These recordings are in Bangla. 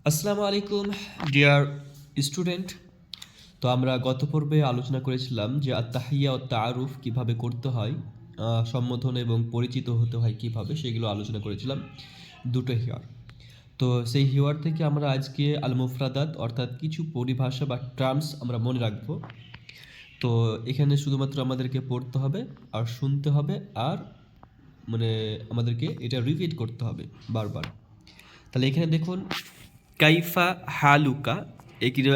আসসালামু আলাইকুম ডিয়ার স্টুডেন্ট। তো আমরা গত পর্বে আলোচনা করেছিলাম যে আত্তাহিয়া ও তাআরুফ কিভাবে করতে হয়, সম্বোধন এবং পরিচিত হতে হয় কিভাবে, সেগুলো আলোচনা করেছিলাম দুটো হিওয়ার। তো সেই হিওয়ার থেকে আমরা আজকে আল মুফরাদাত অর্থাৎ কিছু পরিভাষা বা টার্মস আমরা মনে রাখবো। তো এখানে শুধুমাত্র আমাদেরকে পড়তে হবে আর শুনতে হবে, আর মানে আমাদেরকে এটা রিপিট করতে হবে বারবার। তাহলে এখানে দেখুন, কাইফা হালুকা,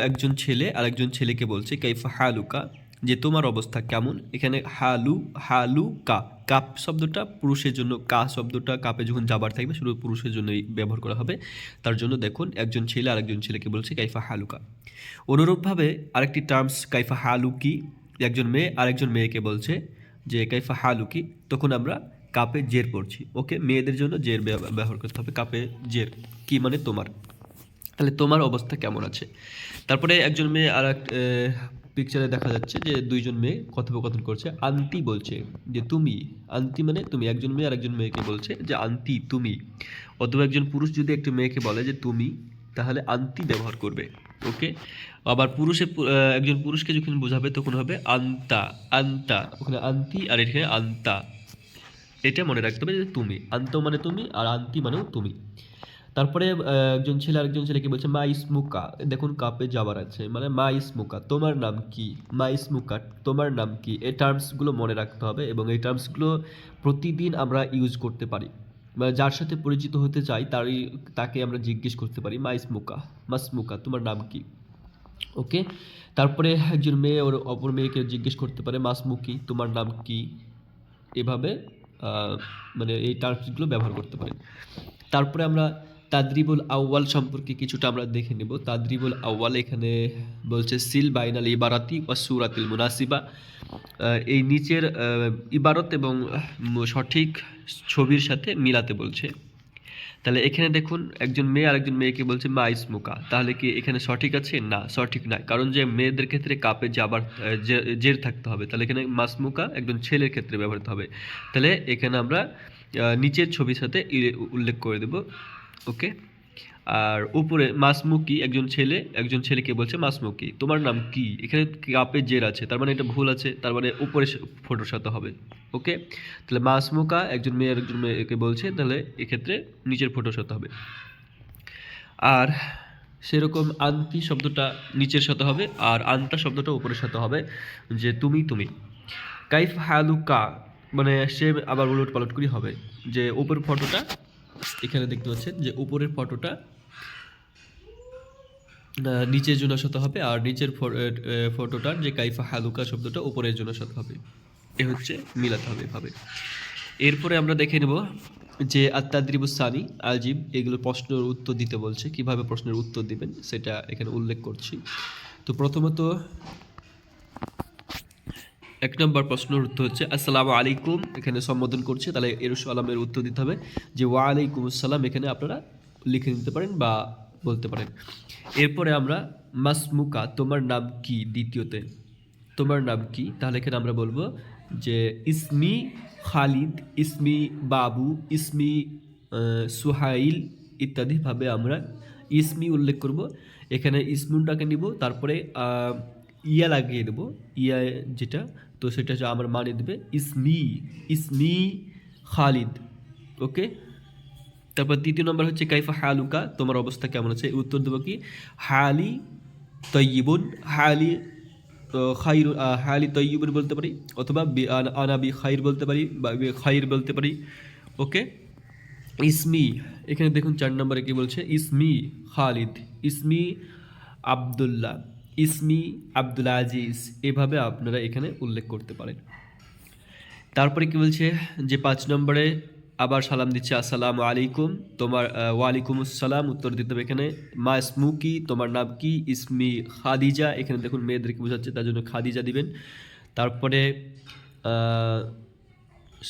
একজন ছেলে আর একজন ছেলেকে বলছে কাইফা হালুকা, যে তোমার অবস্থা কেমন। এখানে হালুকা, কাপ শব্দটা পুরুষের জন্য, কা শব্দটা কাপে যখন যাবার থাকবে শুধু পুরুষের জন্যই ব্যবহার করা হবে। তার জন্য দেখুন একজন ছেলে আরেকজন ছেলেকে বলছে কাইফা হালুকা। অনুরূপভাবে আরেকটি টার্মস কাইফা হালুকি, একজন মেয়ে আরেকজন মেয়েকে বলছে যে কাইফা হালুকি, তখন আমরা কাপে জের পড়ছি। ওকে, মেয়েদের জন্য জের ব্যবহার করতে হবে, কাপে জের কি মানে তোমার। তাহলে তোমার অবস্থা কেমন আছে। তারপরে একজন মেয়ে আর এক পিকচারে দেখা যাচ্ছে যে দুইজন মেয়ে কথোপকথন করছে। আন্টি বলছে যে তুমি, আন্টি মানে তুমি, একজন মেয়ে আর একজন মেয়েকে বলছে যে আন্টি তুমি। অথবা একজন পুরুষ যদি একটি মেয়েকে বলে যে তুমি, তাহলে আন্টি ব্যবহার করবে। ওকে, আবার একজন পুরুষকে যখন বোঝাবে তখন হবে আন্তা, আন্তা, ওখানে আন্টি আর এখানে আন্তা। এটা মনে রাখতে হবে যে তুমি, আন্ত মানে তুমি আর আন্টি মানেও তুমি। তারপরে একজন ছেলে আরেকজন ছেলেকে বলছে মা ইসমুকা, দেখুন কাপে যাবার আছে, মানে মা ইসমুকা তোমার নাম কি, মা ইসমুকা তোমার নাম কি। এই টার্মসগুলো মনে রাখতে হবে এবং এই টার্মসগুলো প্রতিদিন আমরা ইউজ করতে পারি। মানে যার সাথে পরিচিত হতে চাই তাকে আমরা জিজ্ঞেস করতে পারি মা ইসমুকা, মাসমুকা তোমার নাম কি। ওকে, তারপরে একজন মেয়ে ওর অপর মেয়েকে জিজ্ঞেস করতে পারে মাসমুকি তোমার নাম কি। এভাবে মানে এই টার্মসগুলো ব্যবহার করতে পারি। তারপরে আমরা তাদরিবুল আউয়াল সম্পর্কে কিছুটা আমরা দেখে নেব। তাদরিবুল আউয়াল এখানে বলছে সিল বাইনাল ইবারাতি ওয়া সূরাতিল মুনাসিবা, এই নিচের ইবারত এবং সঠিক ছবির সাথে মিলাতে বলছে। তাহলে এখানে দেখুন একজন মেয়ে আরেকজন মেয়েকে বলছে মা ইসমুকা, তাহলে কি এখানে সঠিক আছে? না, সঠিক নয়, কারণ যে মেয়েদের ক্ষেত্রে কাপে যাবার জের থাকতে হবে, তাহলে এখানে মাসমুকা একজন ছেলের ক্ষেত্রে ব্যবহৃত হবে। তাহলে এখানে আমরা নিচের ছবির সাথে উল্লেখ করে দেব। ওকে, আর উপরে মাসমুকি একজন ছেলেকে বলছে মাসমুকি তোমার নাম কি। এখানে কাপে জের আছে, তার মানে এটা ভুল আছে, তার মানে উপরে ফটোর সাথে হবে। ওকে, তাহলে মাসমুকা একজন মেয়ে আরেকজন মেয়েকে বলছে, তাহলে এক্ষেত্রে নিচের ফটোর সাথে হবে। আর সেরকম আন্তি শব্দটা নিচের সাথে হবে আর আন্তা শব্দটা উপরের সাথে হবে, যে তুমি তুমি। কাইফ হালুকা মানে সে আবার উলট পালট করি হবে, যে উপরের ফটোটা এখানে দেখতে পাচ্ছেন যে উপরের ফটোটা নিচের জন্য সাথে হবে, আর নিচের ফটোটার যে কাইফা হালুকা শব্দটা উপরের জন্য সাথে হবে। এ হচ্ছে মিলাতে হবে এভাবে। এরপরে আমরা দেখে নেব যে আত্মাদ্রিবুস সানি আলজিব, এগুলো প্রশ্নের উত্তর দিতে বলছে। কিভাবে প্রশ্নের উত্তর দিবেন সেটা এখানে উল্লেখ করছি। তো প্রথমত 1 নম্বর প্রশ্নের উত্তর হচ্ছে আসসালামু আলাইকুম, এখানে সম্বোধন করছে, তাহলে এর সালামের উত্তর দিতে হবে যে ওয়া আলাইকুম আসসালাম, এখানে আপনারা লিখে নিতে পারেন বা বলতে পারেন। এরপরে আমরা মাসমুকা তোমার নাম কি, দ্বিতীয়তে তোমার নাম কি, তাহলে এখানে আমরা বলবো যে ইসমি খালিদ, ইসমি বাবু, ইসমি সুহাইল ইত্যাদিভাবে আমরা ইসমি উল্লেখ করব। এখানে ইসমুনটাকে নিব, তারপরে ইয়া লাগিয়ে দেবো, ইয়া যেটা, তো সেটা হচ্ছে আমার মানে দেবে ইসমি, ইসমি খালিদ। ওকে, তারপর দ্বিতীয় নম্বর হচ্ছে কাইফা হালুকা তোমার অবস্থা কেমন আছে। উত্তর দেবো কি হালি তৈয়িবুন, হালি খাইর, হালি তৈয়িবুন বলতে পারি, অথবা আনাবি খাইর বলতে পারি বা খাইর বলতে পারি। ওকে, ইসমি এখানে দেখুন 4 নম্বরে কি বলছে ইসমি খালিদ, ইসমি আবদুল্লাহ, ইসমি আব্দুল আজিজ, এভাবে আপনারা এখানে উল্লেখ করতে পারেন। তারপরে কি বলছে যে 5 নম্বরে আবার সালাম দিচ্ছে আসসালামু আলাইকুম, তোমার ওয়ালাইকুম আসসালাম, উত্তর দিতে হবে এখানে মা ইসমুকি তোমার নাম কি, ইসমি খাদিজা, এখানে দেখুন মেয়েদেরকে বোঝাচ্ছে তার জন্য খাদিজা দিবেন। তারপরে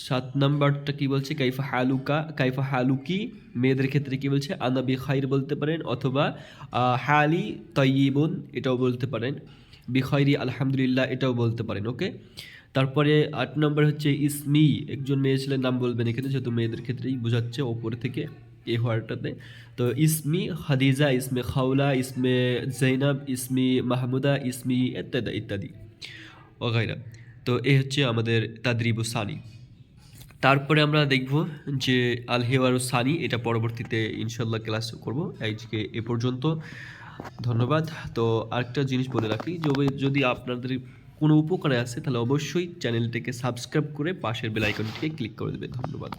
7 নম্বরটা কি বলছে কাইফা হালুকা, কাইফা হালুকি, মেয়েদের ক্ষেত্রে কি বলছে আনা বি খাইর বলতে পারেন, অথবা হালি তয়্যিবুন এটাও বলতে পারেন, বি খাইরি আলহামদুলিল্লাহ এটাও বলতে পারেন। ওকে, তারপরে 8 নম্বর হচ্ছে ইসমি, একজন মেয়ে ছেলের নাম বলবেন এখানে, যেহেতু মেয়েদের ক্ষেত্রেই বোঝাচ্ছে ওপর থেকে। এই ওয়ার্ডটাতে। তো ইসমি খাদিজা, ইসমে খাওলা, ইসমে জৈনব, ইসমি মাহমুদা, ইসমি ইত্যাদি ইত্যাদি ওগাইরা। তো এই হচ্ছে আমাদের তাদরিবু সানি। তারপরে আমরা দেখব যে আল হেওয়ারু সানি, এটা পরবর্তীতে ইনশাল্লাহ ক্লাস করব। আজকে এ পর্যন্ত, ধন্যবাদ। তো আরেকটা জিনিস বলে রাখি, যদি আপনাদের কোনো উপকারে আসে তাহলে অবশ্যই চ্যানেলটিকে সাবস্ক্রাইব করে পাশের বেল আইকনটিকে ক্লিক করে দেবেন। ধন্যবাদ।